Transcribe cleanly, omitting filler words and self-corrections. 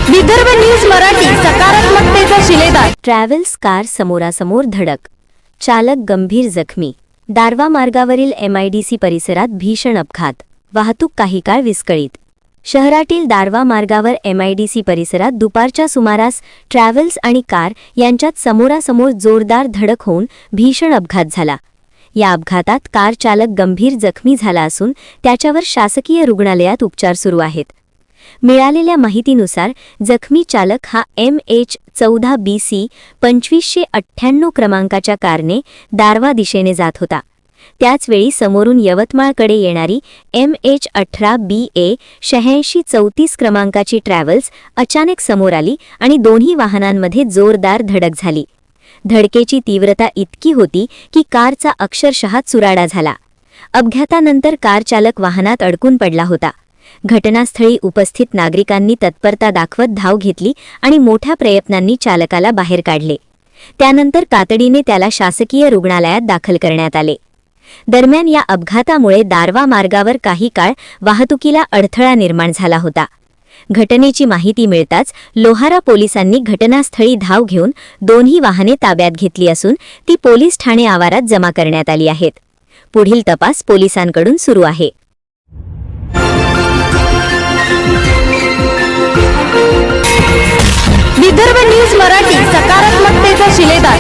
Vidarbha news Marathi, सकारात्मकतेचा शिलेदार। Travels car समोरासमोर धडक, चालक गंभीर जखमी। दारवा मार्गावरील MIDC परिसरात भीषण अपघात, वाहतूक काही काळ विस्कळीत। शहरातील दारवा मार्गावर MIDC परिसरात दुपारच्या सुमारास ट्रॅव्हल्स आणि कार यांच्यात समोरासमोर जोरदार धडक होऊन भीषण अपघात झाला। या अपघातात कार चालक गंभीर जखमी झाला असून त्याच्यावर शासकीय रुग्णालयात उपचार सुरू आहेत। मिळालेल्या माहितीनुसार जखमी चालक हा MH14BC 2598 क्रमांकाच्या कारने दारवा दिशेने जात होता। त्याचवेळी समोरून यवतमाळकडे येणारी MH18BA 8634 क्रमांकाची ट्रॅव्हल्स अचानक समोर आली आणि दोन्ही वाहनांमध्ये जोरदार धडक झाली। धडकेची तीव्रता इतकी होती की कारचा अक्षरशः चुराडा झाला। अपघातानंतर कार चालक वाहनात अडकून पडला होता। घटनास्थळी उपस्थित नागरिकांनी तत्परता दाखवत धाव घेतली आणि मोठ्या प्रयत्नांनी चालकाला बाहेर काढले। त्यानंतर तातडीने त्याला शासकीय रुग्णालयात दाखल करण्यात आले। दरम्यान या अपघातामुळे दारवा मार्गावर काही काळ वाहतुकीला अडथळा निर्माण झाला होता। घटनेची माहिती मिळताच लोहारा पोलिसांनी घटनास्थळी धाव घेऊन दोन्ही वाहने ताब्यात घेतली असून ती पोलीस ठाणे आवारात जमा करण्यात आली आहेत। पुढील तपास पोलिसांकडून सुरू आहे। विदर्भ न्यूज मराठी, सकारात्मकतेचा शिलेदार।